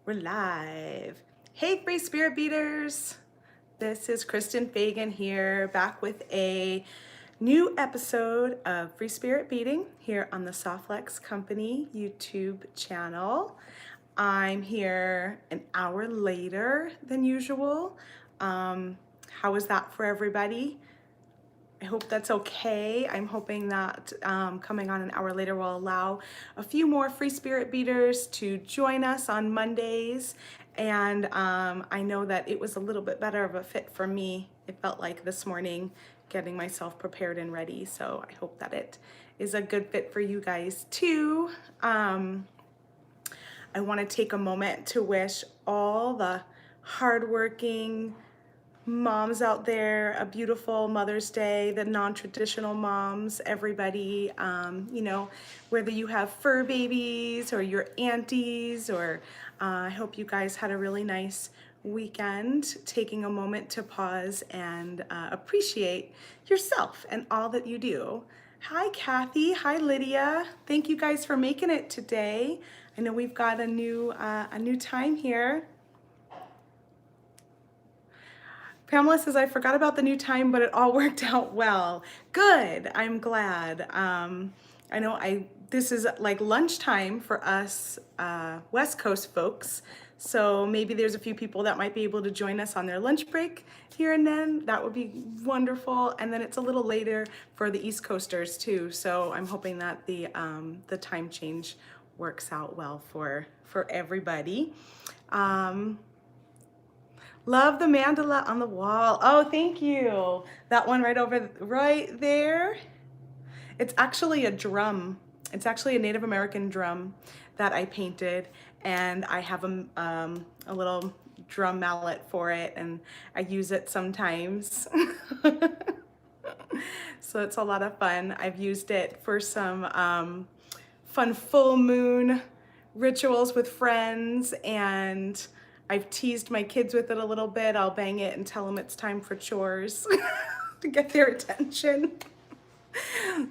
We're live. Hey, Free Spirit Beaters. This is Kristen Fagan here, back with a new episode of Free Spirit Beading here on the Softlex Company YouTube channel. I'm here an hour later than usual. How is that for everybody? I hope that's okay. I'm hoping that coming on an hour later will allow a few more Free Spirit Beaters to join us on Mondays. And I know that it was a little bit better of a fit for me. It felt like this morning getting myself prepared and ready. So I hope that it is a good fit for you guys too. I want to take a moment to wish all the hardworking moms out there a beautiful Mother's Day, the non-traditional moms, everybody, you know, whether you have fur babies or your aunties, or I hope you guys had a really nice weekend, taking a moment to pause and appreciate yourself and all that you do. Hi Kathy, hi Lydia. Thank you guys for making it today. I know we've got a new time here. Pamela says, I forgot about the new time, but it all worked out well. Good, I'm glad. I know this is like lunchtime for us West Coast folks, so maybe there's a few people that might be able to join us on their lunch break here and then. That would be wonderful. And then it's a little later for the East Coasters too, so I'm hoping that the time change works out well for everybody. Love the mandala on the wall. Oh, thank you. That one right there. It's actually a drum. It's actually a Native American drum that I painted, and I have a little drum mallet for it, and I use it sometimes. So it's a lot of fun. I've used it for some fun full moon rituals with friends, and I've teased my kids with it a little bit. I'll bang it and tell them it's time for chores to get their attention.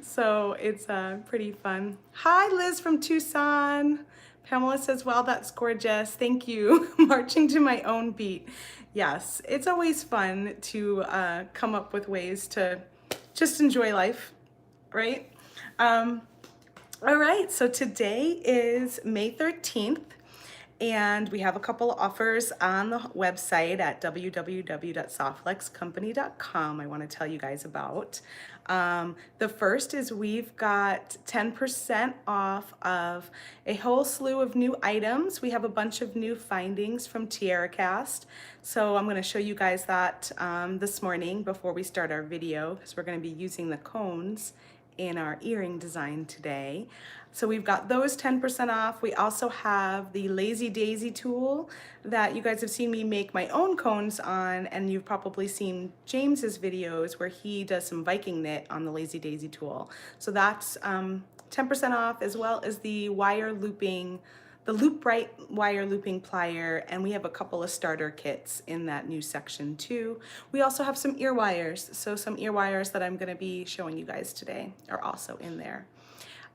So it's pretty fun. Hi, Liz from Tucson. Pamela says, wow, that's gorgeous. Thank you. Marching to my own beat. Yes, it's always fun to come up with ways to just enjoy life, right? All right, so today is May 13th. And we have a couple of offers on the website at www.softlexcompany.com I want to tell you guys about. The first is we've got 10% off of a whole slew of new items. We have a bunch of new findings from TierraCast. So I'm going to show you guys that this morning before we start our video, because we're going to be using the cones in our earring design today. So we've got those 10% off. We also have the Lazy Daisy tool that you guys have seen me make my own cones on, and you've probably seen James's videos where he does some Viking knit on the Lazy Daisy tool. So that's 10% off, as well as the wire looping, the Loop Right wire looping plier, and we have a couple of starter kits in that new section too. We also have some ear wires, so some ear wires that I'm going to be showing you guys today are also in there.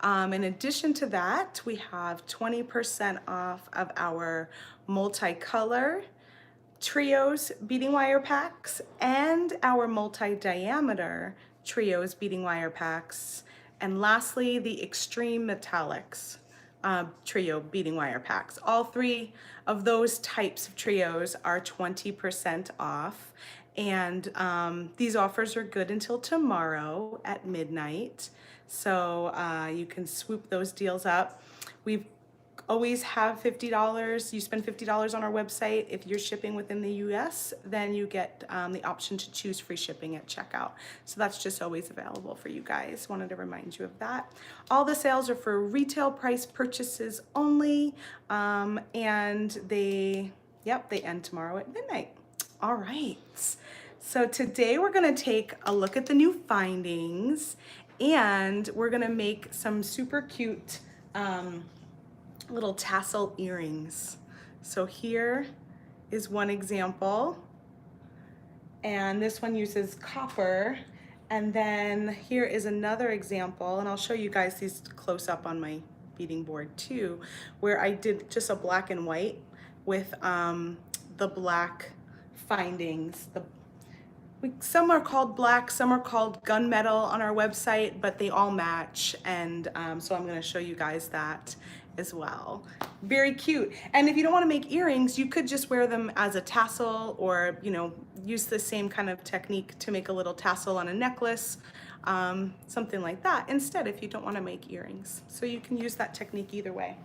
In addition to that, we have 20% off of our multicolor trios beading wire packs and our multi-diameter trios beading wire packs. And lastly, the extreme metallics trio beading wire packs. All three of those types of trios are 20% off. And these offers are good until tomorrow at midnight. So you can swoop those deals up. We always have $50. You spend $50 on our website. If you're shipping within the US, then you get the option to choose free shipping at checkout. So that's just always available for you guys. Wanted to remind you of that. All the sales are for retail price purchases only, and they end tomorrow at midnight. All right. So today we're going to take a look at the new findings, and we're going to make some super cute little tassel earrings. So here is one example, and this one uses copper. And then here is another example, and I'll show you guys these close up on my beading board too, where I did just a black and white with the black findings. Some are called black, some are called gunmetal on our website, but they all match. And so I'm gonna show you guys that as well. Very cute. And if you don't wanna make earrings, you could just wear them as a tassel, or use the same kind of technique to make a little tassel on a necklace, something like that instead, if you don't wanna make earrings. So you can use that technique either way.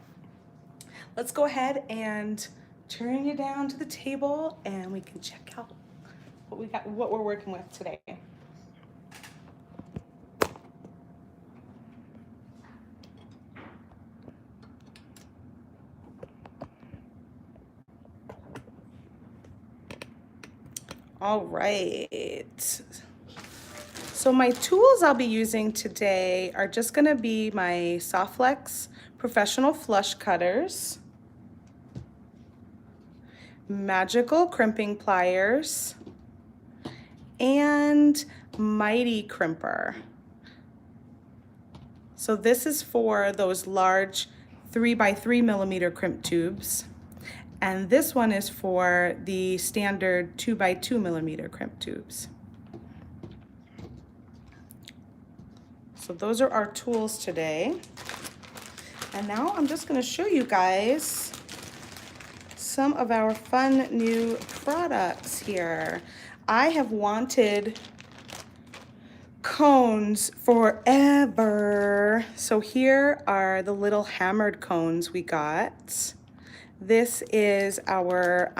Let's go ahead and turn you down to the table and we can check out what we're working with today. All right. So my tools I'll be using today are just gonna be my Softflex professional flush cutters, magical crimping pliers, and mighty crimper. So this is for those large 3x3 millimeter crimp tubes, and this one is for the standard 2x2 millimeter crimp tubes. So those are our tools today. And now I'm just going to show you guys some of our fun new products here. I have wanted cones forever. So here are the little hammered cones we got. This is our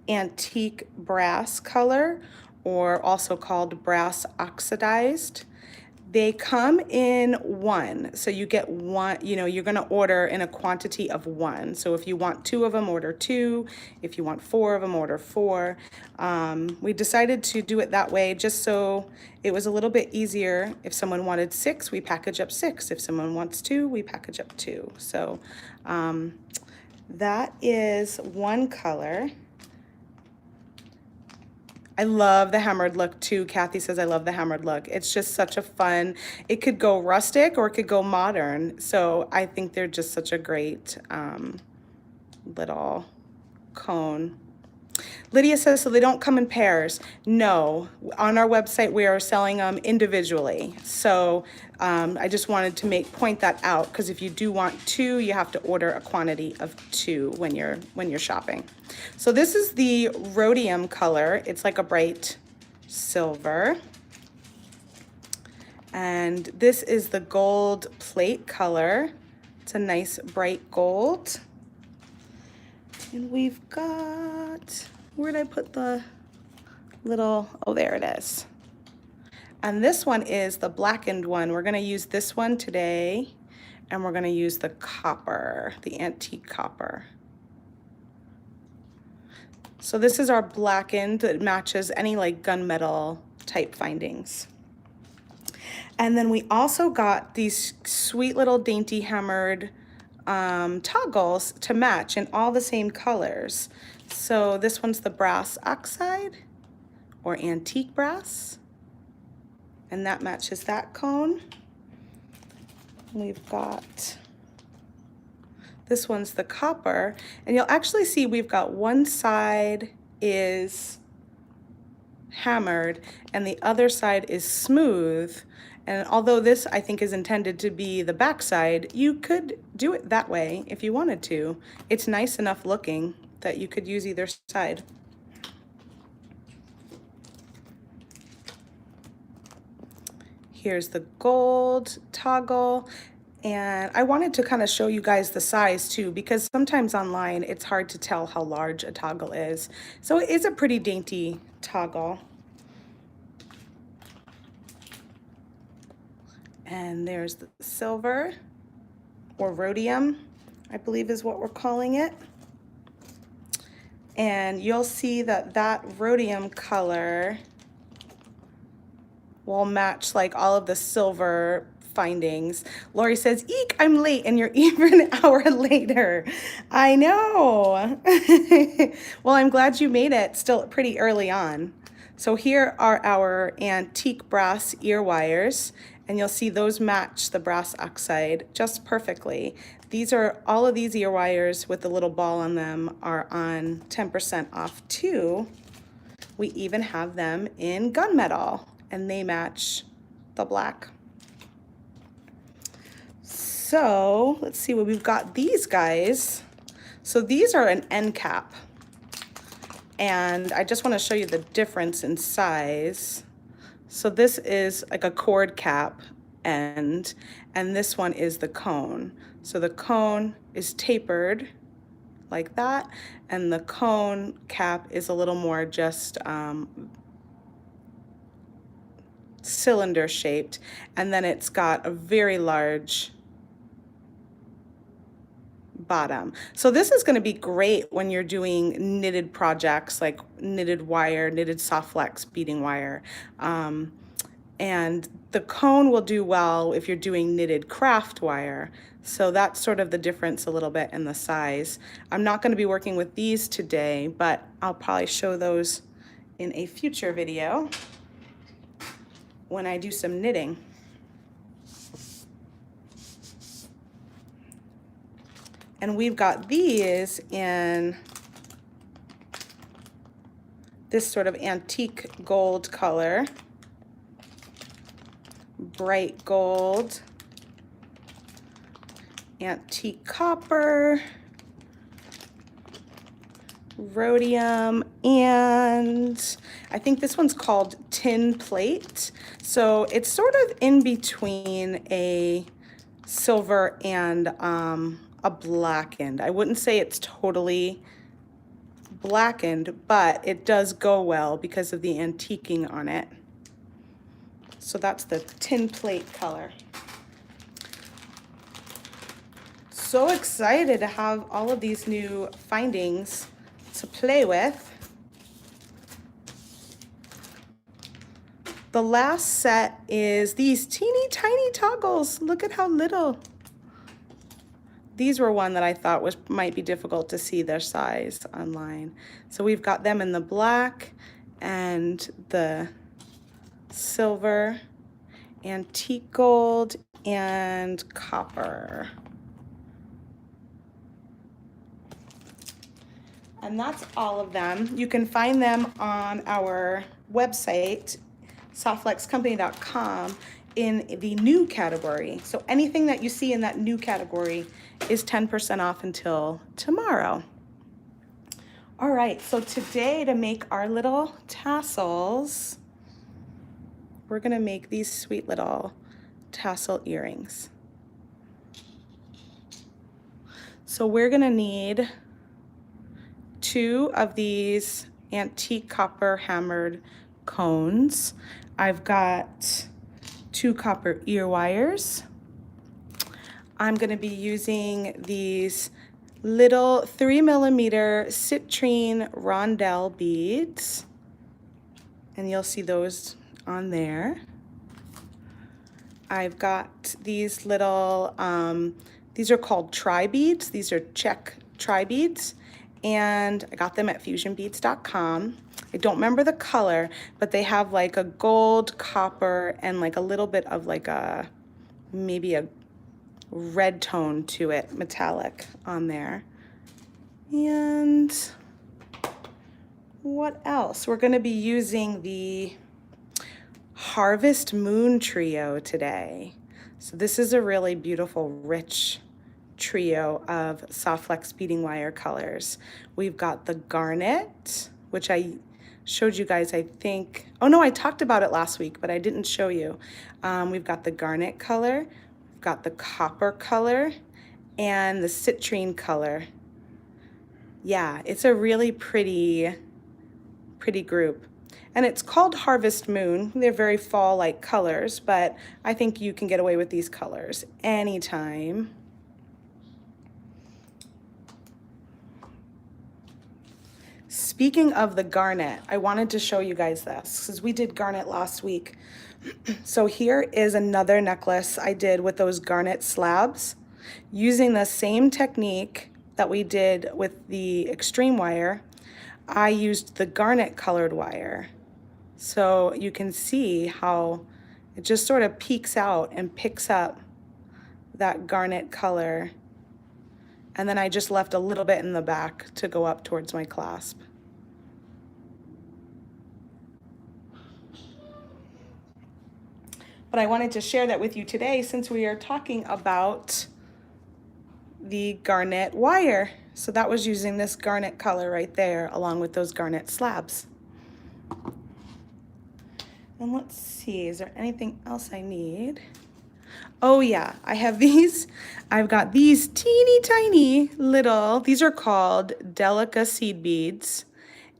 antique brass color, or also called brass oxidized. They come in one, so you get one, you're gonna order in a quantity of one. So if you want 2 of them, order 2. If you want 4 of them, order 4. We decided to do it that way just so it was a little bit easier. If someone wanted 6, we package up 6. If someone wants 2, we package up 2. So that is one color. I love the hammered look too. Kathy says I love the hammered look. It's just such a fun, it could go rustic or it could go modern. So I think they're just such a great little cone. Lydia says, so they don't come in pairs. No, on our website we are selling them individually. So I just wanted to point that out, because if you do want 2, you have to order a quantity of 2 when you're shopping. So this is the rhodium color. It's like a bright silver. And this is the gold plate color. It's a nice bright gold. And we've got, where did I put the little, oh, there it is. And this one is the blackened one. We're gonna use this one today, and we're gonna use the copper, the antique copper. So this is our blackened that matches any like gunmetal type findings. And then we also got these sweet little dainty hammered toggles to match in all the same colors. So this one's the brass oxide, or antique brass, and that matches that cone. We've got, this one's the copper, and you'll actually see we've got one side is hammered and the other side is smooth. And although this I think is intended to be the back side, you could do it that way if you wanted to. It's nice enough looking that you could use either side. Here's the gold toggle. And I wanted to kind of show you guys the size too, because sometimes online it's hard to tell how large a toggle is. So it is a pretty dainty toggle. And there's the silver, or rhodium, I believe is what we're calling it. And you'll see that that rhodium color will match like all of the silver findings. Lori says, eek, I'm late, and you're even an hour later. I know. Well, I'm glad you made it still pretty early on. So here are our antique brass ear wires, And you'll see those match the brass oxide just perfectly. These are, all of these ear wires with the little ball on them are on 10% off too. We even have them in gunmetal and they match the black. So let's see what we've got. These guys, so these are an end cap. And I just want to show you the difference in size. So this is like a cord cap end, and this one is the cone. So the cone is tapered like that, and the cone cap is a little more just cylinder shaped, and then it's got a very large bottom. So this is going to be great when you're doing knitted projects like knitted wire, knitted soft flex beading wire. And the cone will do well if you're doing knitted craft wire. So that's sort of the difference a little bit in the size. I'm not going to be working with these today, but I'll probably show those in a future video when I do some knitting. And we've got these in this sort of antique gold color, bright gold, antique copper, rhodium, and I think this one's called tin plate. So it's sort of in between a silver and a blackened. I wouldn't say it's totally blackened, but it does go well because of the antiquing on it. So that's the tin plate color. So excited to have all of these new findings to play with. The last set is these teeny tiny toggles. Look at how little. These were one that I thought might be difficult to see their size online. So we've got them in the black and the silver, antique gold, and copper. And that's all of them. You can find them on our website, softflexcompany.com, in the new category. So anything that you see in that new category is 10% off until tomorrow. All right, so today to make our little tassels, we're gonna make these sweet little tassel earrings. So we're gonna need 2 of these antique copper hammered cones. I've got 2 copper ear wires. I'm gonna be using these little 3mm citrine rondelle beads, and you'll see those on there. I've got these little, these are called tri beads. These are Czech tri beads, and I got them at fusionbeads.com. I don't remember the color, but they have like a gold, copper, and like a little bit of like a, maybe a red tone to it, metallic on there. And what else? We're gonna be using the Harvest Moon trio today. So this is a really beautiful, rich trio of soft flex beading wire colors. We've got the garnet, which I showed you guys, I think. Oh no, I talked about it last week, but I didn't show you. We've got the garnet color, we've got the copper color, and the citrine color. Yeah, it's a really pretty group. And it's called Harvest Moon. They're very fall-like colors, but I think you can get away with these colors anytime. Speaking of the garnet, I wanted to show you guys this because we did garnet last week. So here is another necklace I did with those garnet slabs using the same technique that we did with the extreme wire. I used the garnet colored wire. So you can see how It just sort of peeks out and picks up that garnet color. And then I just left a little bit in the back to go up towards my clasp. But I wanted to share that with you today since we are talking about the garnet wire. So that was using this garnet color right there along with those garnet slabs. And let's see, is there anything else I need? Oh yeah, I have these. I've got these teeny tiny little, these are called Delica seed beads.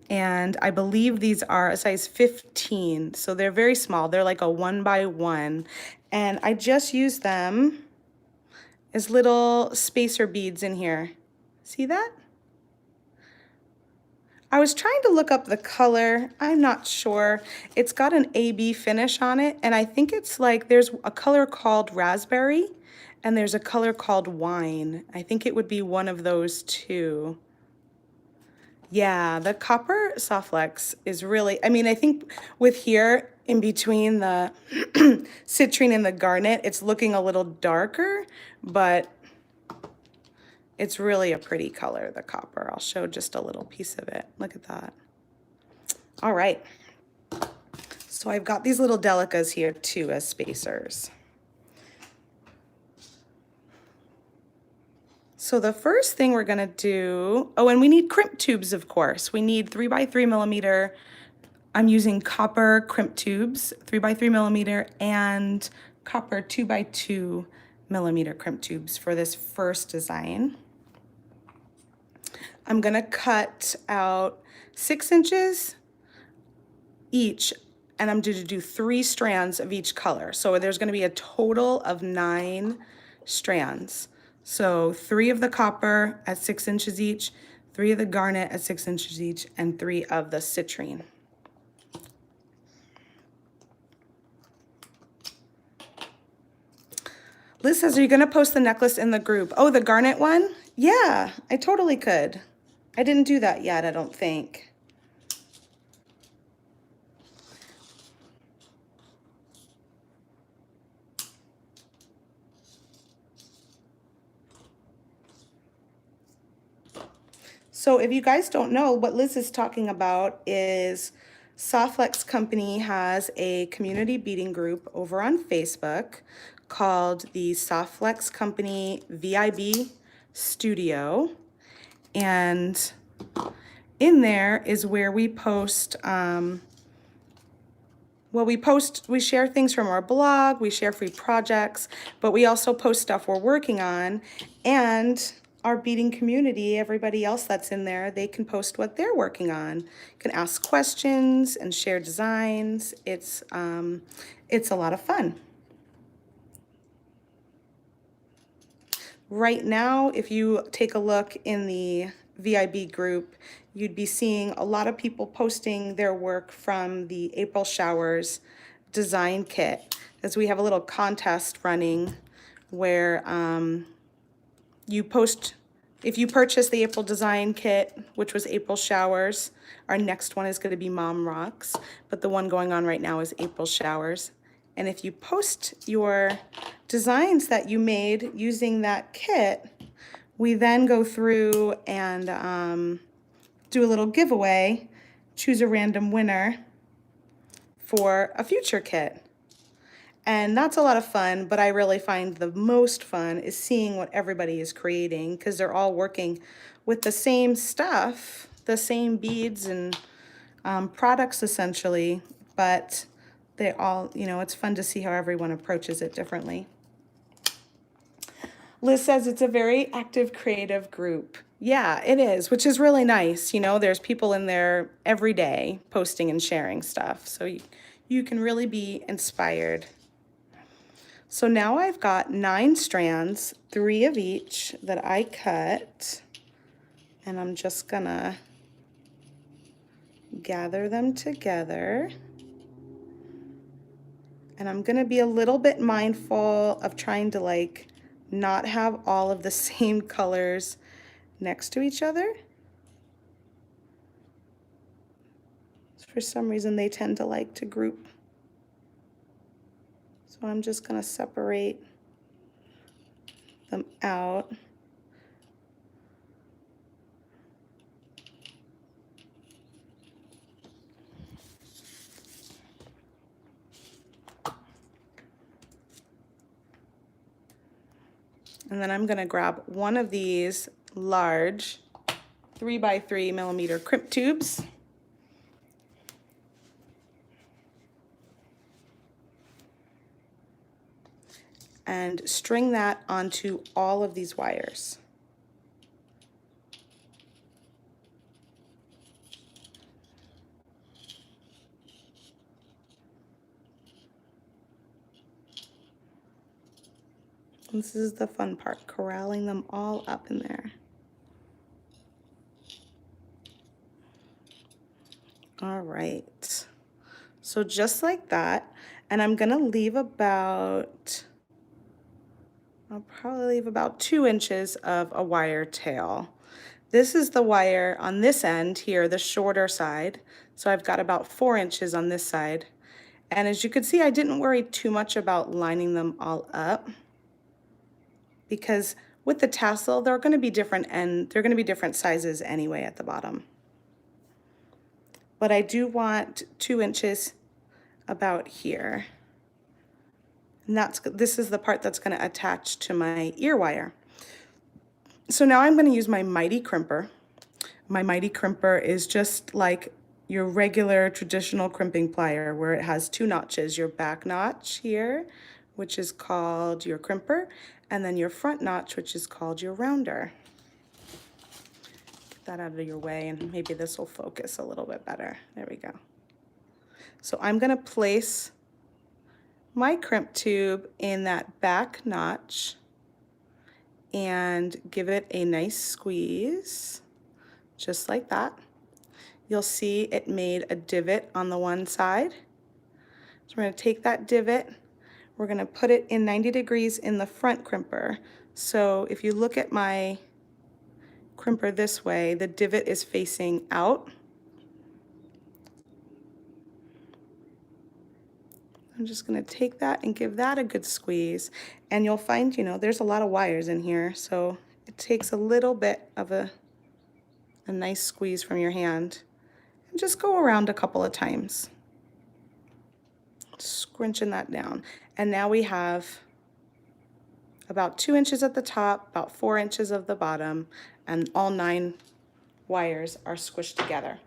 And I believe these are a size 15. So they're very small. They're like a 1x1. And I just use them as little spacer beads in here. See that? I was trying to look up the color. I'm not sure. It's got an AB finish on it, and I think it's like there's a color called raspberry and there's a color called wine. I think it would be one of those two. Yeah, the copper Softflex is really, I mean, I think with here in between the citrine and the garnet, it's looking a little darker, but it's really a pretty color, the copper. I'll show just a little piece of it. Look at that. All right. So I've got these little Delicas here too as spacers. So the first thing we're gonna do, oh, and we need crimp tubes, of course. We need 3x3 millimeter. I'm using copper crimp tubes, 3x3 millimeter, and copper 2x2 millimeter crimp tubes for this first design. I'm gonna cut out 6 inches each, and I'm going to do 3 strands of each color. So there's gonna be a total of 9 strands. So 3 of the copper at 6 inches each, 3 of the garnet at 6 inches each, and 3 of the citrine. Liz says, are you gonna post the necklace in the group? Oh, the garnet one? Yeah, I totally could. I didn't do that yet, I don't think. So if you guys don't know, what Liz is talking about is Softflex Company has a community beading group over on Facebook called the Softflex Company VIB Studio. And in there is where we post, we share things from our blog, we share free projects, but we also post stuff we're working on, and our beading community, everybody else that's in there, they can post what they're working on. You can ask questions and share designs. It's a lot of fun. Right now, if you take a look in the VIB group, you'd be seeing a lot of people posting their work from the April Showers design kit, as we have a little contest running where you post, if you purchase the April design kit, which was April Showers, our next one is going to be Mom Rocks, but the one going on right now is April Showers. And if you post your designs that you made using that kit, we then go through and do a little giveaway, choose a random winner for a future kit. And that's a lot of fun, but I really find the most fun is seeing what everybody is creating, because they're all working with the same stuff, the same beads and products essentially, but they all, you know, it's fun to see how everyone approaches it differently. Liz says it's a very active, creative group. Yeah, it is, which is really nice. You know, there's people in there every day posting and sharing stuff, so you can really be inspired. So now I've got 9 strands, 3 of each that I cut, and I'm just gonna gather them together. And I'm gonna be a little bit mindful of trying to like not have all of the same colors next to each other. For some reason they tend to like to group. So I'm just going to separate them out. And then I'm going to grab one of these large 3x3mm crimp tubes. And string that onto all of these wires. This is the fun part, corralling them all up in there. All right, so just like that, and I'm gonna leave about, I'll probably leave about 2 inches of a wire tail. This is the wire on this end here, the shorter side. So I've got about 4 inches on this side. And as you can see, I didn't worry too much about lining them all up, because with the tassel, they're going to be different, and they're going to be different sizes anyway at the bottom. But I do want 2 inches about here. And this is the part that's going to attach to my ear wire. So now I'm going to use my Mighty Crimper. My Mighty Crimper is just like your regular traditional crimping plier, where it has 2 notches, your back notch here, which is called your crimper, and then your front notch, which is called your rounder. Get that out of your way, and maybe this will focus a little bit better. There we go. So I'm going to place my crimp tube in that back notch and give it a nice squeeze, just like that. You'll see it made a divot on the one side. So we're going to take that divot, we're going to put it in 90 degrees in the front crimper. So if you look at my crimper this way, the divot is facing out. I'm just going to take that and give that a good squeeze. And you'll find, you know, there's a lot of wires in here, so it takes a little bit of a nice squeeze from your hand. And just go around a couple of times, scrunching that down. And now we have about 2 inches at the top, about 4 inches of the bottom, and all 9 wires are squished together.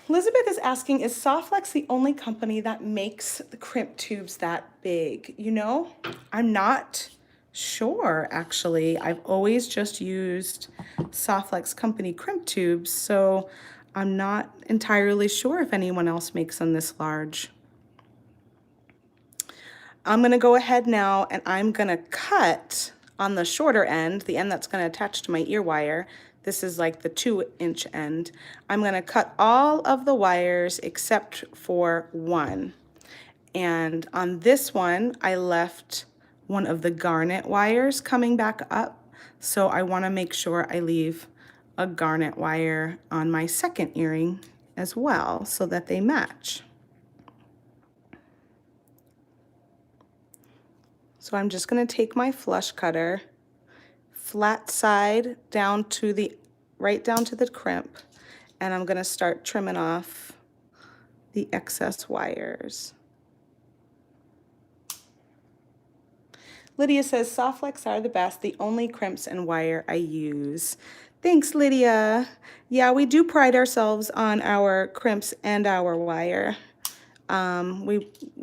Elizabeth is asking, is Softlex the only company that makes the crimp tubes that big? You know, I'm not sure, actually. I've always just used Softlex company crimp tubes, so I'm not entirely sure if anyone else makes them this large. I'm going to go ahead now and I'm going to cut on the shorter end, the end that's going to attach to my ear wire. This is like the 2-inch end. I'm going to cut all of the wires except for one. And on this one, I left one of the garnet wires coming back up. So I want to make sure I leave a garnet wire on my second earring as well so that they match. So I'm just going to take my flush cutter, flat side down to the, right down to the crimp, and I'm going to start trimming off the excess wires. Lydia says, Softlex are the best, the only crimps and wire I use. Thanks, Lydia. Yeah, we do pride ourselves on our crimps and our wire.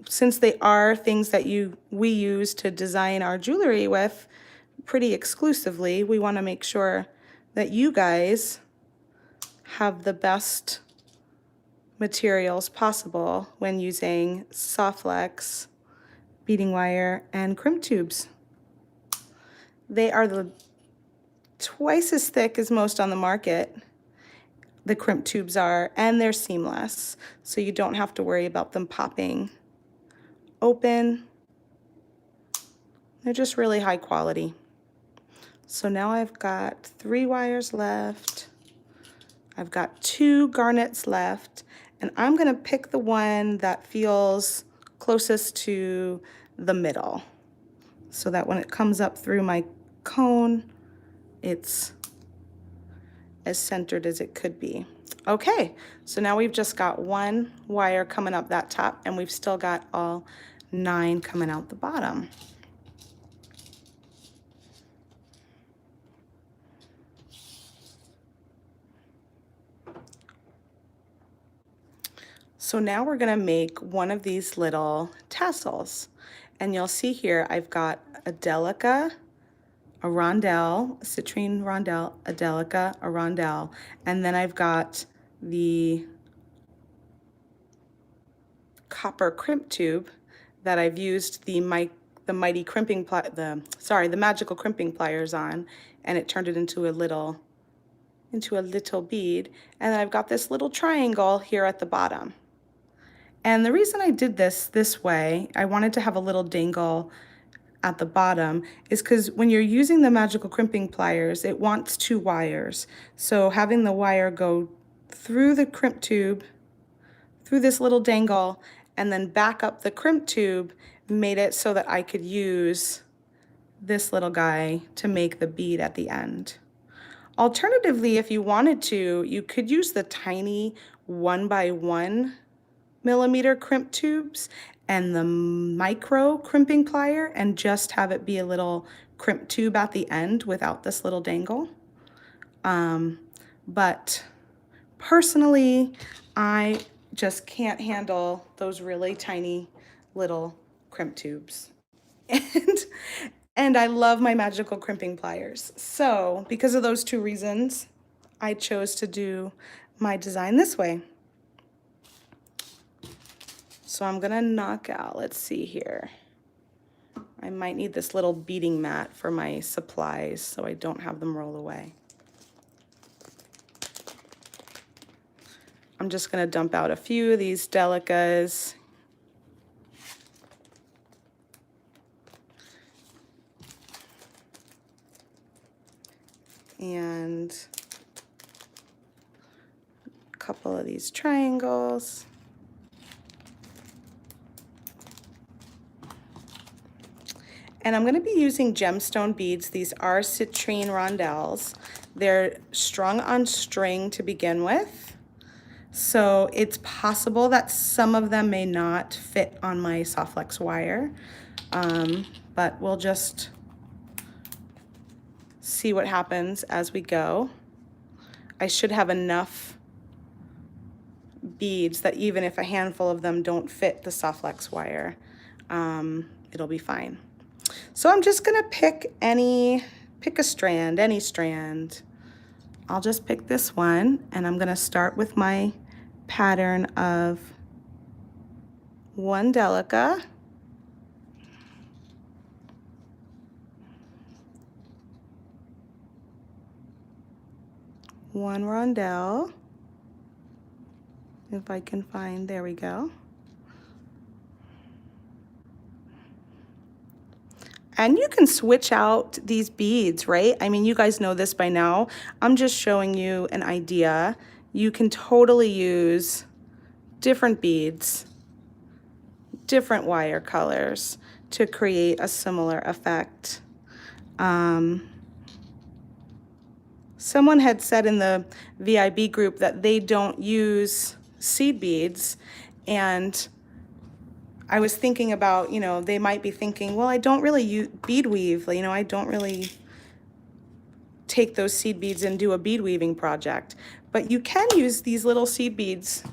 Since they are things that we use to design our jewelry with pretty exclusively, we want to make sure that you guys have the best materials possible when using Softlex beading wire and crimp tubes. They are twice as thick as most on the market. The crimp tubes are, and they're seamless, so you don't have to worry about them popping open. They're just really high quality. So now I've got 3 wires left. I've got 2 garnets left, and I'm going to pick the one that feels closest to the middle, so that when it comes up through my cone, it's as centered as it could be. Okay, so now we've just got one wire coming up that top, and we've still got all 9 coming out the bottom. So now we're gonna make one of these little tassels. And you'll see here, I've got a delica, a rondelle, a citrine rondelle, a delica, a rondelle, and then I've got the copper crimp tube that I've used the mighty crimping the magical crimping pliers on, and it turned it into a little bead. And then I've got this little triangle here at the bottom. And the reason I did this way, I wanted to have a little dangle at the bottom, is because when you're using the magical crimping pliers, it wants 2 wires. So having the wire go through the crimp tube, through this little dangle, and then back up the crimp tube made it so that I could use this little guy to make the bead at the end. Alternatively, if you wanted to, you could use the tiny 1x1 millimeter crimp tubes and the micro crimping plier and just have it be a little crimp tube at the end without this little dangle. But personally, I just can't handle those really tiny little crimp tubes. And I love my magical crimping pliers. So because of those 2 reasons, I chose to do my design this way. So I'm gonna knock out, let's see here. I might need this little beading mat for my supplies so I don't have them roll away. I'm just gonna dump out a few of these delicas. And a couple of these triangles. And I'm going to be using gemstone beads. These are citrine rondelles. They're strung on string to begin with. So it's possible that some of them may not fit on my soft flex wire, but we'll just see what happens as we go. I should have enough beads that even if a handful of them don't fit the soft flex wire, it'll be fine. So I'm just gonna pick any strand. I'll just pick this one, and I'm gonna start with my pattern of 1 delica, 1 rondelle, if I can find, there we go. And you can switch out these beads, right? I mean, you guys know this by now. I'm just showing you an idea. You can totally use different beads, different wire colors to create a similar effect. Someone had said in the VIB group that they don't use seed beads, and I was thinking about, you know, they might be thinking, well, I don't really use bead weave, you know, I don't really take those seed beads and do a bead weaving project. But you can use these little seed beads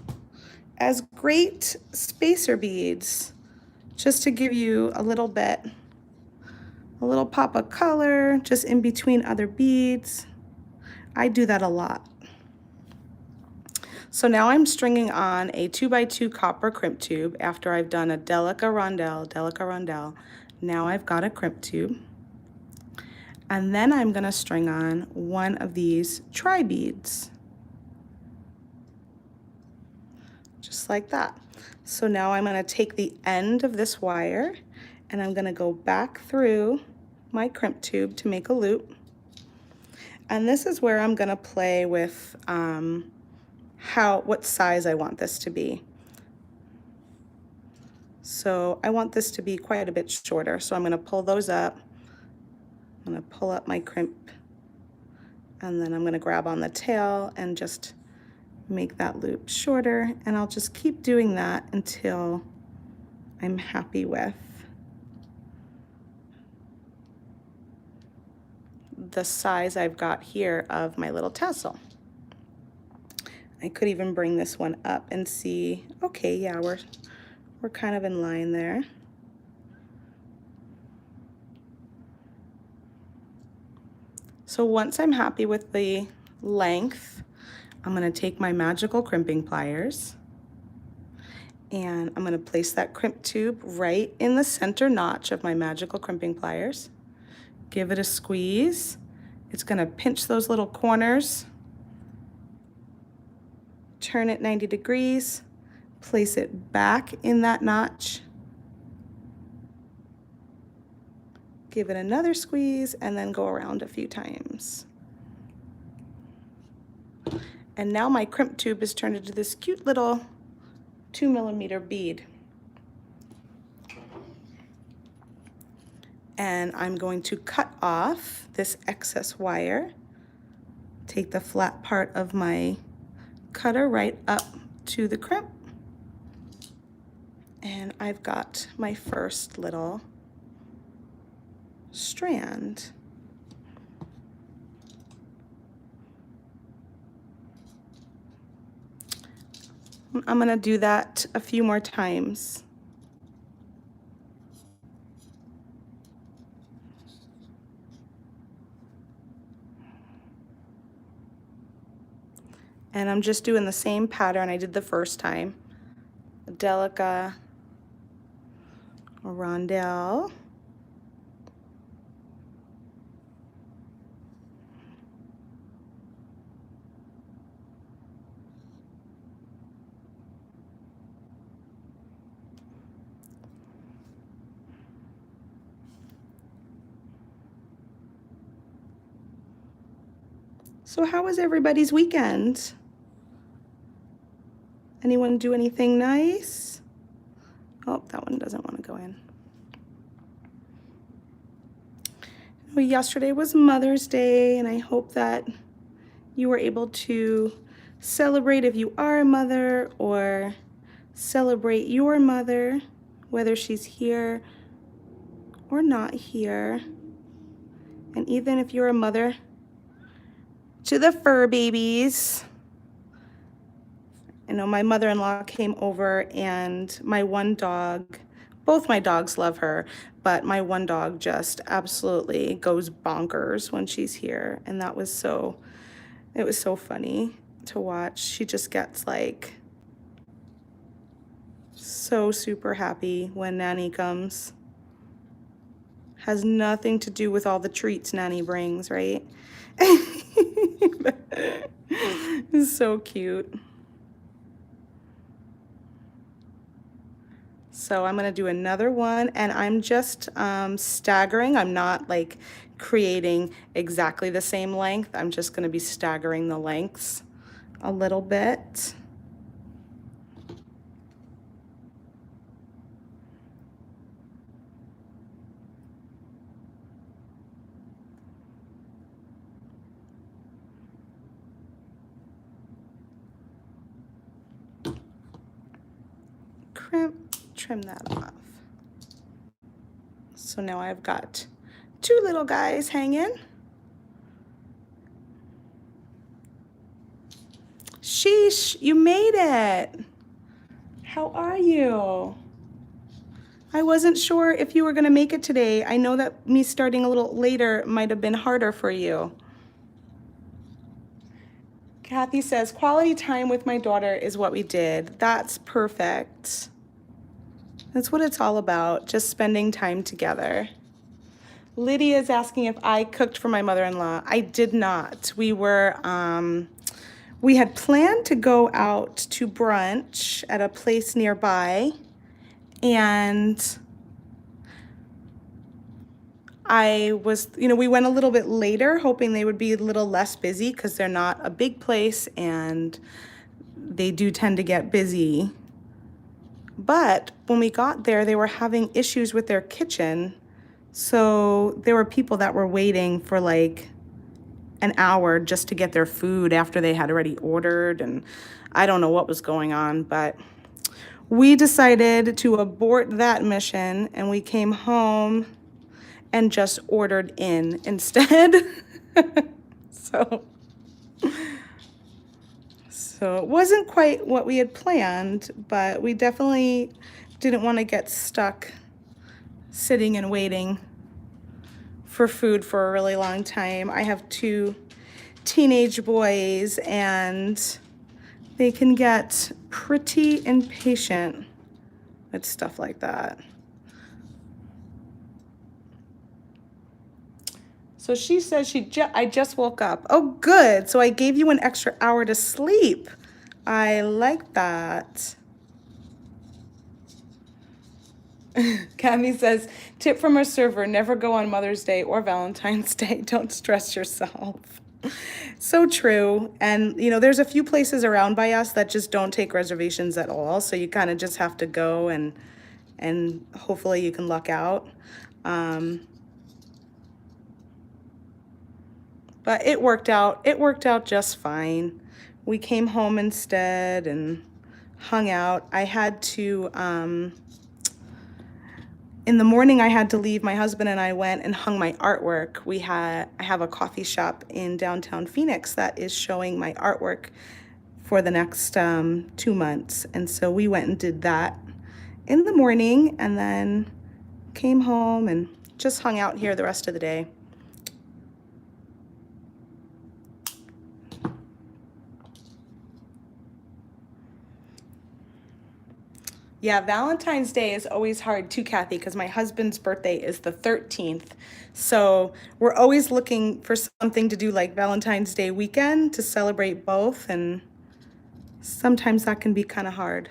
as great spacer beads, just to give you a little pop of color, just in between other beads. I do that a lot. So now I'm stringing on a 2x2 copper crimp tube after I've done a delica rondelle. Now I've got a crimp tube. And then I'm gonna string on one of these tri beads. Just like that. So now I'm gonna take the end of this wire and I'm gonna go back through my crimp tube to make a loop. And this is where I'm gonna play with what size I want this to be. So I want this to be quite a bit shorter. So I'm gonna pull those up. I'm gonna pull up my crimp, and then I'm gonna grab on the tail and just make that loop shorter, and I'll just keep doing that until I'm happy with the size I've got here of my little tassel. I could even bring this one up and see, okay, yeah, we're kind of in line there. So once I'm happy with the length, I'm gonna take my magical crimping pliers and I'm gonna place that crimp tube right in the center notch of my magical crimping pliers. Give it a squeeze. It's gonna pinch those little corners. Turn it 90 degrees, place it back in that notch. Give it another squeeze and then go around a few times. And now my crimp tube is turned into this cute little 2mm bead. And I'm going to cut off this excess wire. Take the flat part of my cutter right up to the crimp. And I've got my first little strand. I'm gonna do that a few more times. And I'm just doing the same pattern I did the first time. A delica, a rondelle, so how was everybody's weekend? Anyone do anything nice? Oh, that one doesn't want to go in. Well, yesterday was Mother's Day, and I hope that you were able to celebrate if you are a mother, or celebrate your mother, whether she's here or not here. And even if you're a mother to the fur babies. I know my mother-in-law came over, and my one dog, both my dogs love her, but my one dog just absolutely goes bonkers when she's here. And that was it was so funny to watch. She just gets like so super happy when Nanny comes. Has nothing to do with all the treats Nanny brings, right? It's so cute. So I'm gonna do another one, and I'm just staggering. I'm not like creating exactly the same length. I'm just gonna be staggering the lengths a little bit. Trim that off. So now I've got two little guys hanging. Sheesh, you made it. How are you? I wasn't sure if you were gonna make it today. I know that me starting a little later might have been harder for you. Kathy says, quality time with my daughter is what we did. That's perfect. That's what it's all about, just spending time together. Lydia is asking if I cooked for my mother-in-law. I did not. We had planned to go out to brunch at a place nearby, and we went a little bit later, hoping they would be a little less busy because they're not a big place and they do tend to get busy But when we got there, they were having issues with their kitchen. So there were people that were waiting for like an hour just to get their food after they had already ordered. And I don't know what was going on, but we decided to abort that mission and we came home and just ordered in instead. So it wasn't quite what we had planned, but we definitely didn't want to get stuck sitting and waiting for food for a really long time. I have 2 teenage boys and they can get pretty impatient with stuff like that. So she says I just woke up. Oh, good. So I gave you an extra hour to sleep. I like that. Kathy says, tip from her server, never go on Mother's Day or Valentine's Day. Don't stress yourself. So true. And, you know, there's a few places around by us that just don't take reservations at all. So you kind of just have to go and hopefully you can luck out. But it worked out. It worked out just fine. We came home instead and hung out. I had to, in the morning I had to leave. My husband and I went and hung my artwork. I have a coffee shop in downtown Phoenix that is showing my artwork for the next 2 months. And so we went and did that in the morning and then came home and just hung out here the rest of the day. Yeah, Valentine's Day is always hard too, Kathy, because my husband's birthday is the 13th. So we're always looking for something to do like Valentine's Day weekend to celebrate both, and sometimes that can be kind of hard.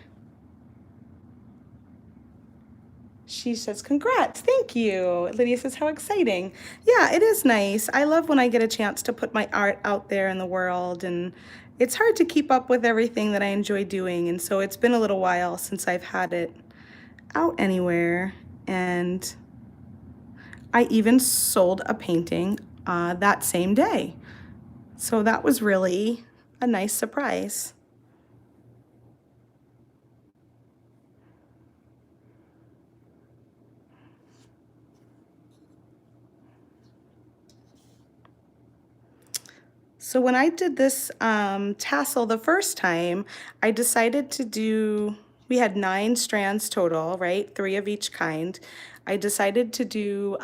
She says, congrats, thank you. Lydia says, how exciting. Yeah, it is nice. I love when I get a chance to put my art out there in the world, and it's hard to keep up with everything that I enjoy doing. And so it's been a little while since I've had it out anywhere. And I even sold a painting that same day. So that was really a nice surprise. So when I did this tassel the first time, I decided to do, we had 9 strands total, right? 3 of each kind. I decided to do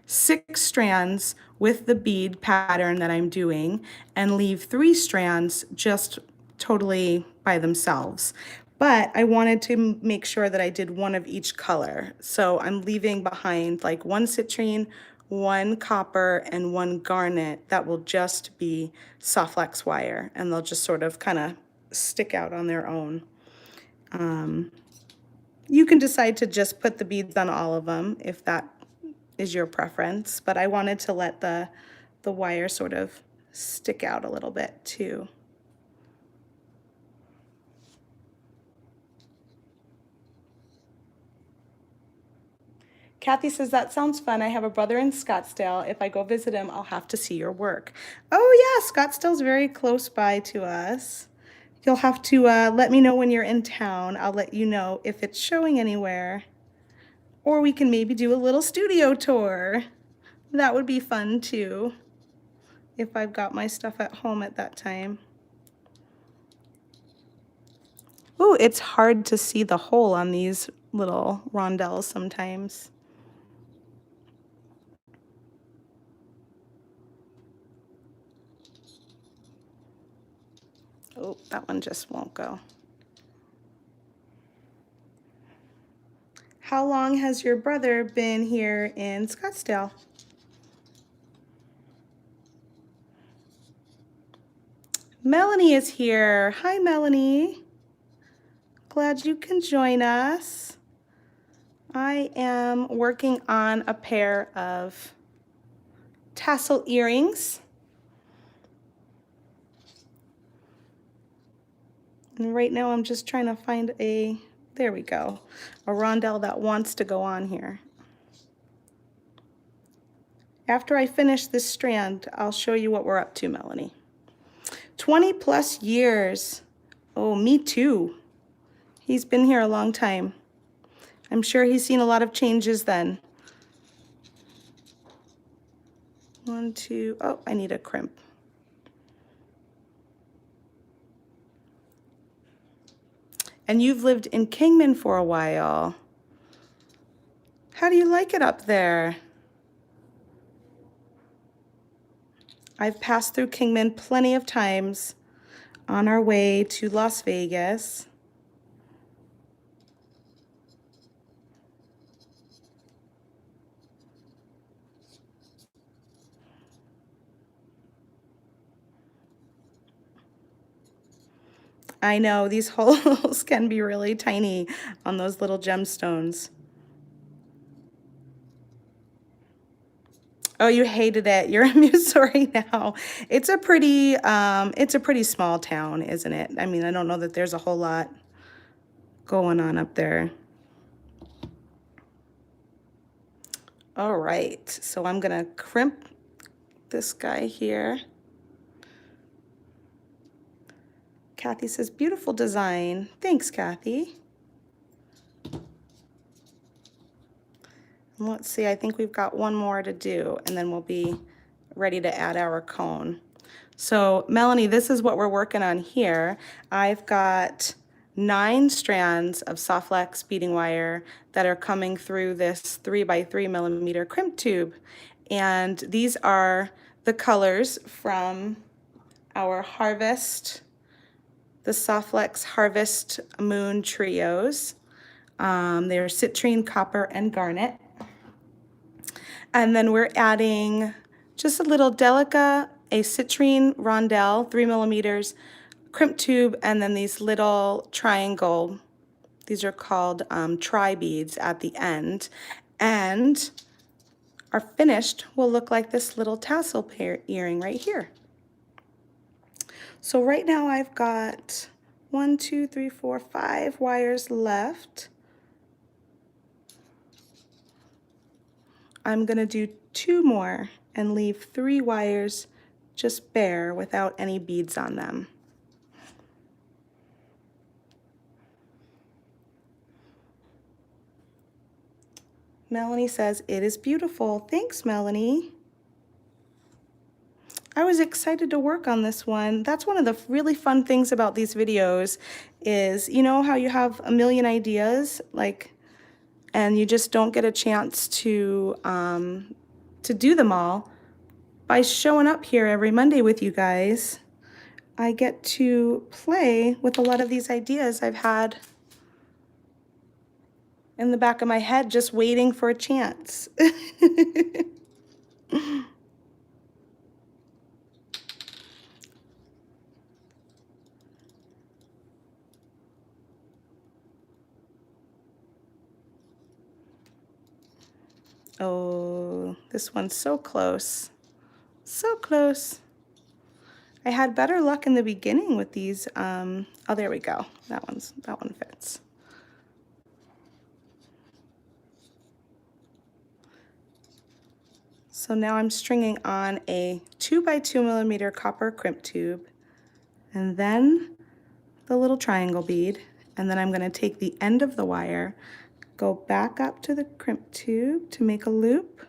6 strands with the bead pattern that I'm doing and leave 3 strands just totally by themselves. But I wanted to make sure that I did 1 of each color. So I'm leaving behind like 1 citrine, 1 copper, and 1 garnet that will just be soft flex wire, and they'll just sort of kind of stick out on their own. You can decide to just put the beads on all of them if that is your preference, but I wanted to let the wire sort of stick out a little bit too. Kathy says, that sounds fun. I have a brother in Scottsdale. If I go visit him, I'll have to see your work. Oh yeah, Scottsdale's very close by to us. You'll have to let me know when you're in town. I'll let you know if it's showing anywhere. Or we can maybe do a little studio tour. That would be fun too, if I've got my stuff at home at that time. Ooh, it's hard to see the hole on these little rondelles sometimes. Oh, that one just won't go. How long has your brother been here in Scottsdale? Melanie is here. Hi, Melanie. Glad you can join us. I am working on a pair of tassel earrings. And right now I'm just trying to find a There we go. A rondelle that wants to go on here. After I finish this strand, I'll show you what we're up to, Melanie. 20 plus years. Oh, me too. He's been here a long time. I'm sure he's seen a lot of changes then. 1, 2, oh, I need a crimp. And you've lived in Kingman for a while. How do you like it up there? I've passed through Kingman plenty of times on our way to Las Vegas. I know these holes can be really tiny on those little gemstones. Oh, you hated it. You're in Missouri now. It's a pretty small town, isn't it? I mean, I don't know that there's a whole lot going on up there. All right, so I'm gonna crimp this guy here. Kathy says, beautiful design. Thanks, Kathy. And let's see, I think we've got one more to do, and then we'll be ready to add our cone. So Melanie, this is what we're working on here. I've got 9 strands of soft flex beading wire that are coming through this 3 by 3 millimeter crimp tube. And these are the colors from our Harvest, the Soft Flex Harvest Moon Trios. They're citrine, copper, and garnet. And then we're adding just a little delica, a citrine rondelle, 3 millimeters, crimp tube, and then these little triangle, these are called tri beads at the end. And our finished will look like this little tassel earring right here. So right now I've got 1, 2, 3, 4, 5 wires left. I'm gonna do 2 more and leave 3 wires just bare without any beads on them. Melanie says, it is beautiful. Thanks, Melanie. I was excited to work on this one. That's one of the really fun things about these videos is, you know how you have a million ideas, like, and you just don't get a chance to do them all. By showing up here every Monday with you guys, I get to play with a lot of these ideas I've had in the back of my head just waiting for a chance. Oh, this one's so close. So close. I had better luck in the beginning with these. Oh, there we go. That one fits. So now I'm stringing on a 2 by 2 millimeter copper crimp tube, and then the little triangle bead, and then I'm going to take the end of the wire, go back up to the crimp tube to make a loop.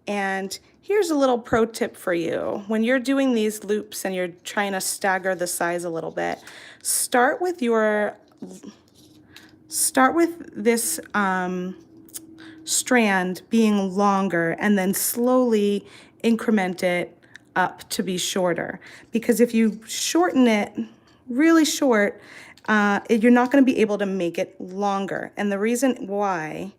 And here's a little pro tip for you. When you're doing these loops and you're trying to stagger the size a little bit, start with this strand being longer and then slowly increment it up to be shorter. Because if you shorten it really short, you're not going to be able to make it longer. And the reason why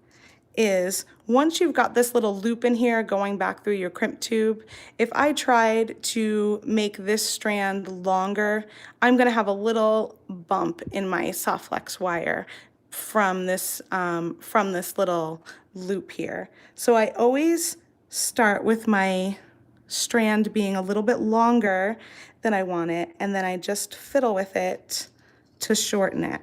is once you've got this little loop in here going back through your crimp tube, if I tried to make this strand longer, I'm going to have a little bump in my soft flex wire from this little loop here. So I always start with my strand being a little bit longer than I want it, and then I just fiddle with it to shorten it.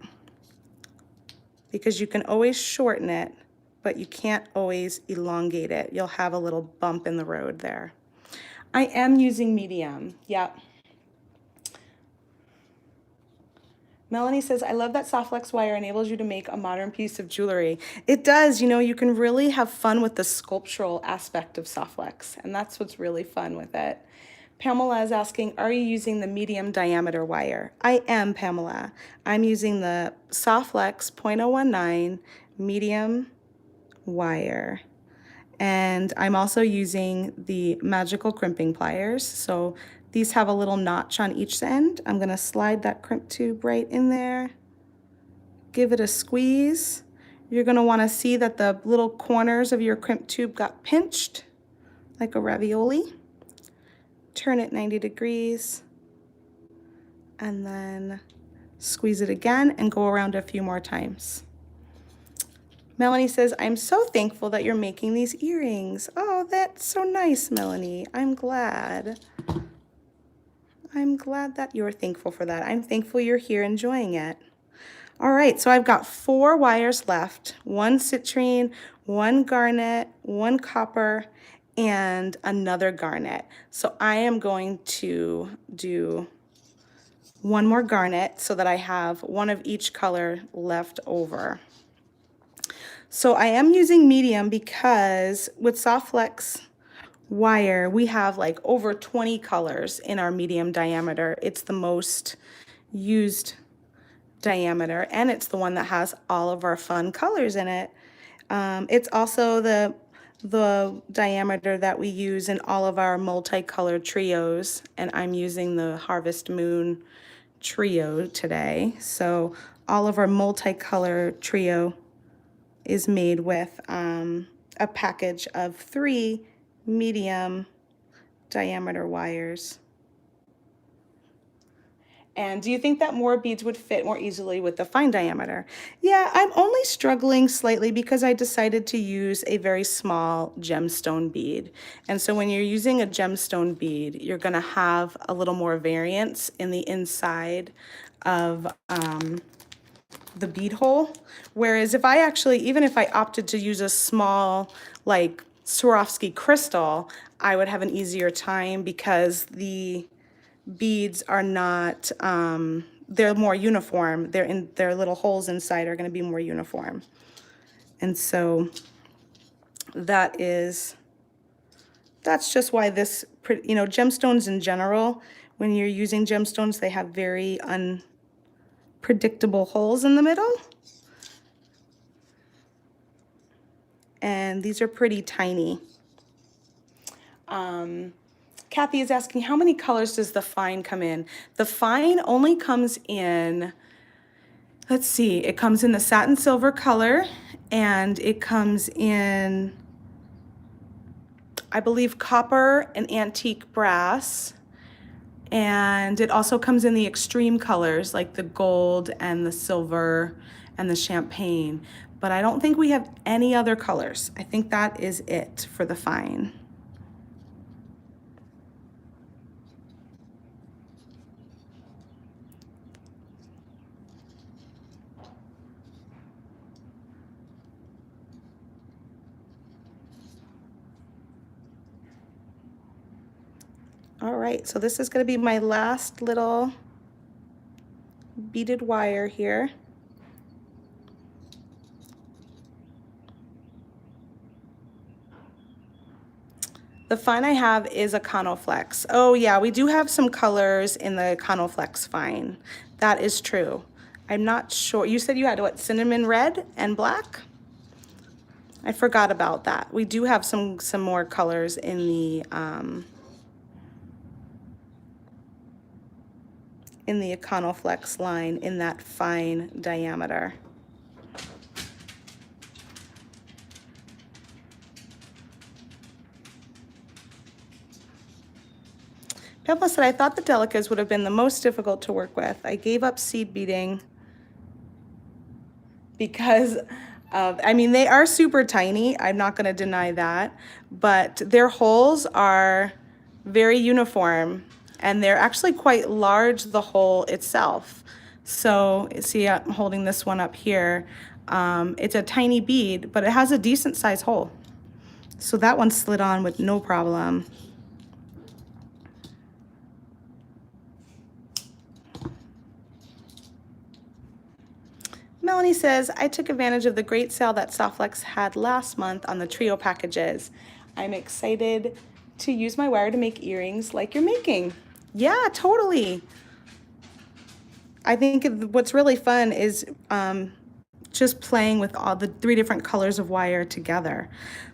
Because you can always shorten it, but you can't always elongate it. You'll have a little bump in the road there. I am using medium, yep. Melanie says, I love that soft flex wire enables you to make a modern piece of jewelry. It does, you know, you can really have fun with the sculptural aspect of soft flex, and that's what's really fun with it. Pamela is asking, are you using the medium diameter wire? I am, Pamela. I'm using the soft flex 0.019 medium wire. And I'm also using the magical crimping pliers. So these have a little notch on each end. I'm gonna slide that crimp tube right in there, give it a squeeze. You're gonna wanna see that the little corners of your crimp tube got pinched like a ravioli. Turn it 90 degrees, and then squeeze it again and go around a few more times. Melanie says, I'm so thankful that you're making these earrings. Oh, that's so nice, Melanie. I'm glad. I'm glad that you're thankful for that. I'm thankful you're here enjoying it. All right, so I've got 4 wires left, 1 citrine, 1 garnet, 1 copper, and another garnet. So I am going to do 1 more garnet so that I have 1 of each color left over. So I am using medium because with soft flex wire, we have like over 20 colors in our medium diameter. It's the most used diameter, and it's the one that has all of our fun colors in it. It's also the diameter that we use in all of our multicolored trios, and I'm using the Harvest Moon trio today. So all of our multicolor trio is made with a package of 3 medium diameter wires. And do you think that more beads would fit more easily with the fine diameter? Yeah, I'm only struggling slightly because I decided to use a very small gemstone bead. And so when you're using a gemstone bead, you're gonna have a little more variance in the inside of the bead hole. Whereas if I actually, even if I opted to use a small, like Swarovski crystal, I would have an easier time because the beads are not, they're more uniform. Their little holes inside are going to be more uniform. And so that's just why this, you know, gemstones in general, when you're using gemstones, they have very unpredictable holes in the middle. And these are pretty tiny. Kathy is asking, how many colors does the fine come in? The fine only comes in, let's see, it comes in the satin silver color, and it comes in, I believe, copper and antique brass. And it also comes in the extreme colors like the gold and the silver and the champagne. But I don't think we have any other colors. I think that is it for the fine. All right, so this is going to be my last little beaded wire here. The fine I have is a Conoflex. Oh yeah, we do have some colors in the Conoflex fine. That is true. I'm not sure. You said you had what, cinnamon red and black? I forgot about that. We do have some more colors in the Econoflex line in that fine diameter. Pamela said, I thought the delicas would have been the most difficult to work with. I gave up seed beading because of, I mean, they are super tiny. I'm not going to deny that, but their holes are very uniform, and they're actually quite large, the hole itself. So see, I'm holding this one up here. It's a tiny bead, but it has a decent size hole. So that one slid on with no problem. Melanie says, I took advantage of the great sale that Softflex had last month on the trio packages. I'm excited to use my wire to make earrings like you're making. Yeah, totally. I think what's really fun is just playing with all the 3 different colors of wire together.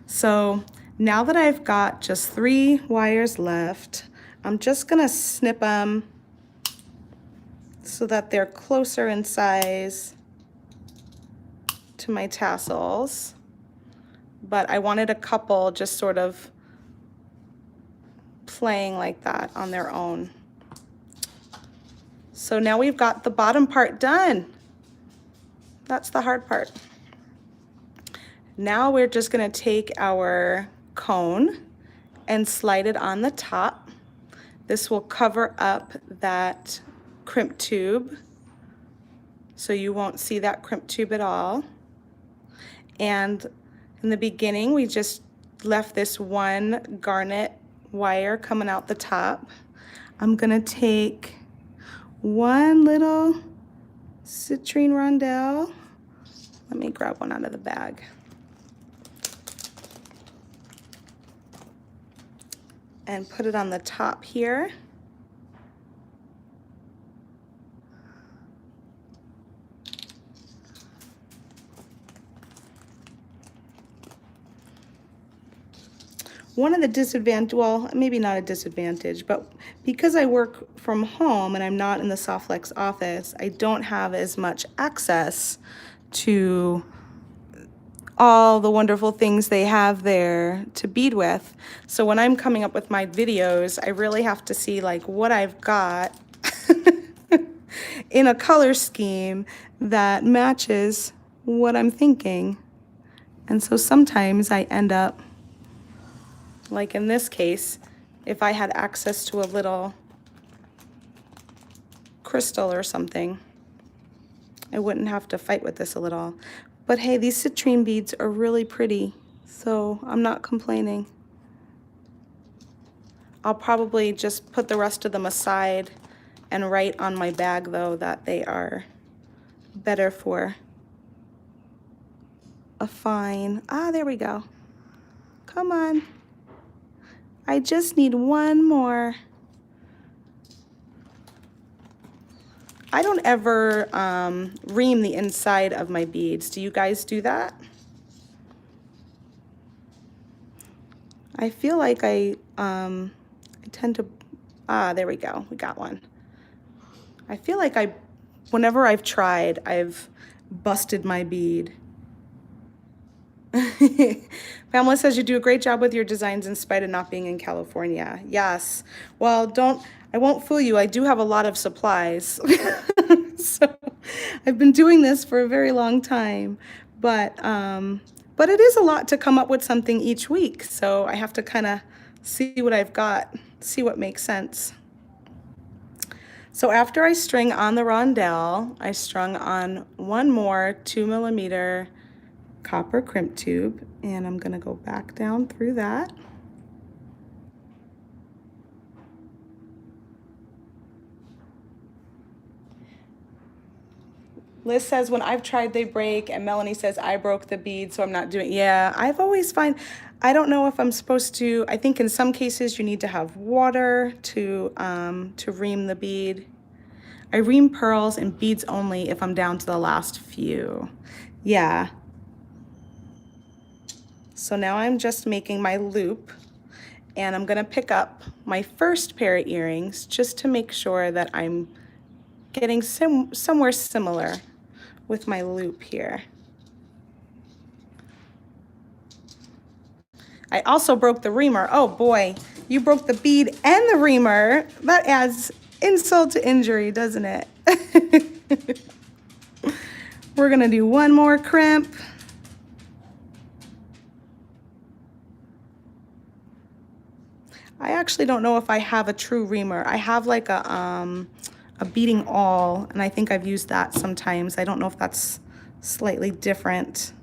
So now that I've got just 3 wires left, I'm just gonna snip them so that they're closer in size to my tassels. But I wanted a couple just sort of playing like that on their own. So now we've got the bottom part done. That's the hard part. Now we're just gonna take our cone and slide it on the top. This will cover up that crimp tube, so you won't see that crimp tube at all. And in the beginning, we just left this one garnet wire coming out the top. I'm gonna take one little citrine rondelle. Let me grab one out of the bag. And put it on the top here. One of the disadvantages, well, maybe not a disadvantage, but because I work from home and I'm not in the Softflex office, I don't have as much access to all the wonderful things they have there to bead with. So when I'm coming up with my videos, I really have to see like what I've got in a color scheme that matches what I'm thinking. And so sometimes I end up, like in this case, if I had access to a little crystal or something, I wouldn't have to fight with this a little. But hey, these citrine beads are really pretty, so I'm not complaining. I'll probably just put the rest of them aside and write on my bag though that they are better for a fine. Ah, there we go. Come on. I just need one more. I don't ever ream the inside of my beads. Do you guys do that? I feel like I tend to, there we go, we got one. I feel like whenever I've tried, I've busted my bead. Pamela says you do a great job with your designs in spite of not being in California. Yes. Well, I won't fool you. I do have a lot of supplies. So I've been doing this for a very long time, but it is a lot to come up with something each week. So I have to kind of see what I've got, see what makes sense. So after I string on the rondelle, I strung on one more 2mm copper crimp tube, and I'm gonna go back down through that. Liz says, when I've tried, they break, and Melanie says, I broke the bead, so I'm not doing, yeah, I've always find, I don't know if I'm supposed to, I think in some cases you need to have water to ream the bead. I ream pearls and beads only if I'm down to the last few. Yeah. So now I'm just making my loop, and I'm gonna pick up my first pair of earrings just to make sure that I'm getting somewhere similar with my loop here. I also broke the reamer. Oh boy, you broke the bead and the reamer. That adds insult to injury, doesn't it? We're gonna do one more crimp. I actually don't know if I have a true reamer. I have like a beading awl, and I think I've used that sometimes. I don't know if that's slightly different.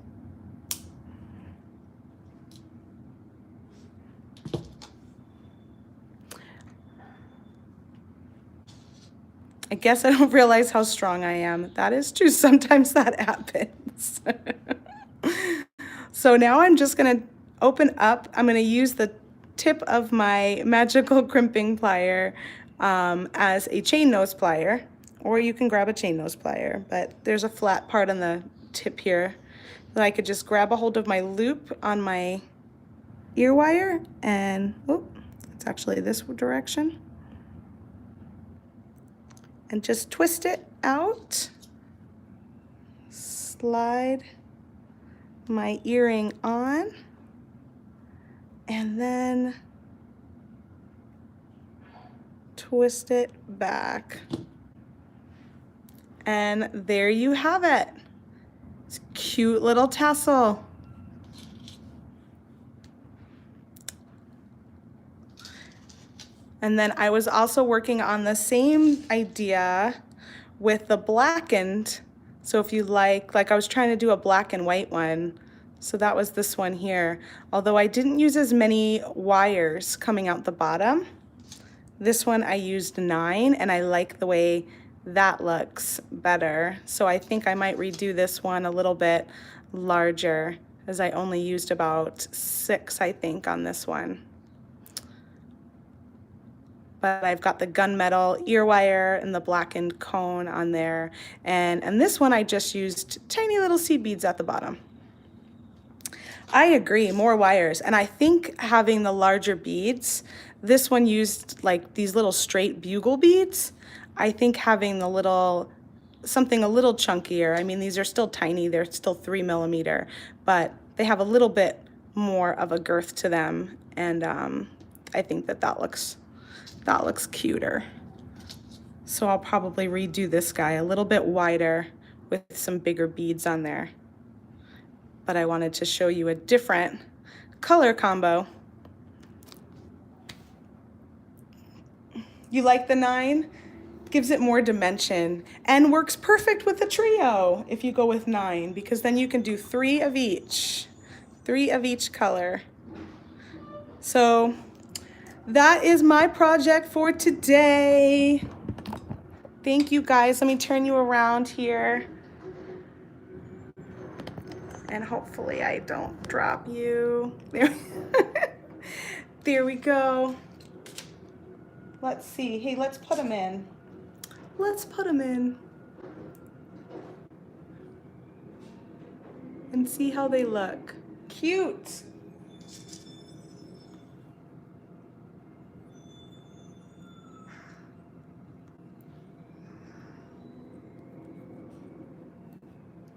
I guess I don't realize how strong I am. That is true. Sometimes that happens. So now I'm just gonna open up. I'm gonna use the tip of my magical crimping plier as a chain nose plier, or you can grab a chain nose plier, but there's a flat part on the tip here that I could just grab a hold of my loop on my ear wire and, oh, it's actually this direction, and just twist it out, slide my earring on, and then twist it back. And there you have it. It's a cute little tassel. And then I was also working on the same idea with the blackened. So if you like I was trying to do a black and white one. So that was this one here. Although I didn't use as many wires coming out the bottom. This one I used 9, and I like the way that looks better. So I think I might redo this one a little bit larger, as I only used about 6, I think, on this one. But I've got the gunmetal ear wire and the blackened cone on there. And this one I just used tiny little seed beads at the bottom. I agree, more wires. And I think having the larger beads, this one used like these little straight bugle beads. I think having the little, something a little chunkier, I mean, these are still tiny, they're still 3 millimeter, but they have a little bit more of a girth to them. And I think that looks cuter. So I'll probably redo this guy a little bit wider with some bigger beads on there. But I wanted to show you a different color combo. You like the 9? Gives it more dimension and works perfect with the trio if you go with 9, because then you can do 3 of each color. So that is my project for today. Thank you guys. Let me turn you around here. And hopefully I don't drop you. There we go. Let's see. Hey, let's put them in. Let's put them in. And see how they look. Cute.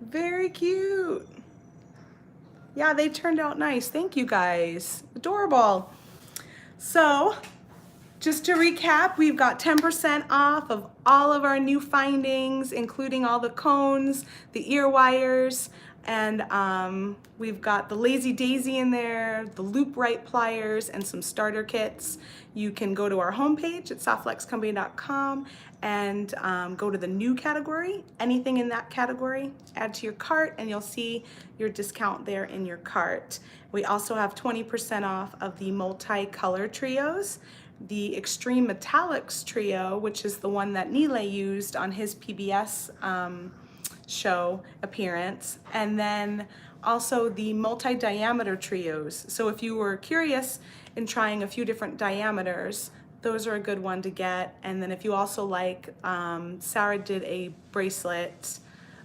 Very cute. Yeah, they turned out nice. Thank you guys. Adorable. So, just to recap, we've got 10% off of all of our new findings, including all the cones, the ear wires, and we've got the Lazy Daisy in there, the loop right pliers, and some starter kits. You can go to our homepage at softflexcompany.com and go to the new category, anything in that category, add to your cart, and you'll see your discount there in your cart. We also have 20% off of the multi-color trios, the Extreme Metallics trio, which is the one that Nile used on his PBS show appearance, and then also the multi-diameter trios. So if you were curious in trying a few different diameters, those are a good one to get. And then if you also like, Sarah did a bracelet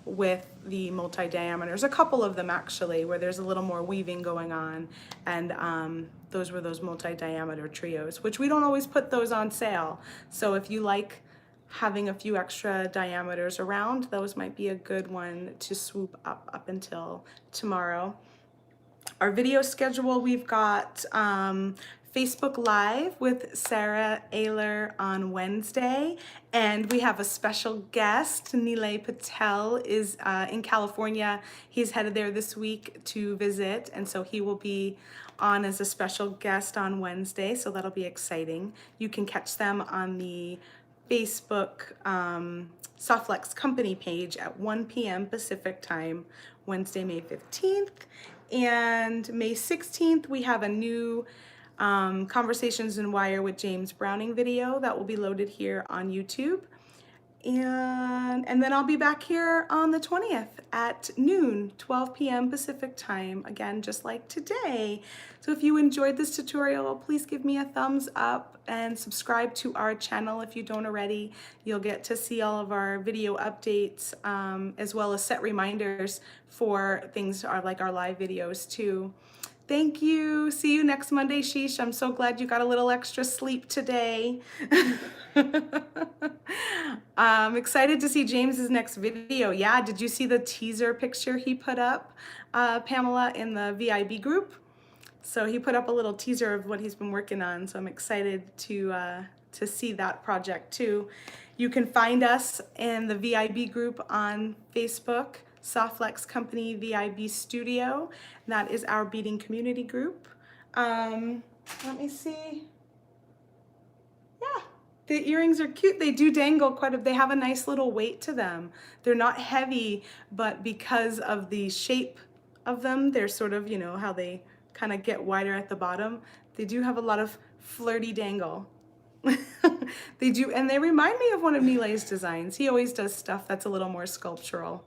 with the multi-diameters, a couple of them actually, where there's a little more weaving going on, and those were those multi-diameter trios, which we don't always put those on sale. So if you like having a few extra diameters around, those might be a good one to swoop up until tomorrow. Our video schedule, we've got Facebook Live with Sarah Ayler on Wednesday, and we have a special guest. Nilay Patel is in California. He's headed there this week to visit, and so he will be on as a special guest on Wednesday, so that'll be exciting. You can catch them on the Facebook Softflex company page at 1 p.m. Pacific time, Wednesday, May 15th. And May 16th, we have a new Conversations in Wire with James Browning video that will be loaded here on YouTube. And then I'll be back here on the 20th at noon, 12 p.m. Pacific time, again, just like today. So if you enjoyed this tutorial, please give me a thumbs up and subscribe to our channel if you don't already. You'll get to see all of our video updates as well as set reminders for things like our live videos too. Thank you. See you next Monday, Sheesh. I'm so glad you got a little extra sleep today. I'm excited to see James's next video. Yeah, did you see the teaser picture he put up, Pamela, in the VIB group? So he put up a little teaser of what he's been working on. So I'm excited to see that project too. You can find us in the VIB group on Facebook. Softflex Company VIB Studio. That is our beading community group. Let me see. Yeah, the earrings are cute. They do dangle quite a bit. They have a nice little weight to them. They're not heavy, but because of the shape of them, they're sort of, you know, how they kind of get wider at the bottom. They do have a lot of flirty dangle. They do, and they remind me of one of Nilay's designs. He always does stuff that's a little more sculptural.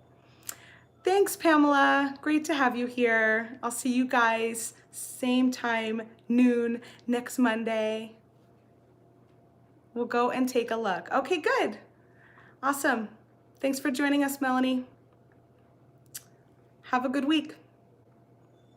Thanks, Pamela. Great to have you here. I'll see you guys same time, noon, next Monday. We'll go and take a look. Okay, good. Awesome. Thanks for joining us, Melanie. Have a good week.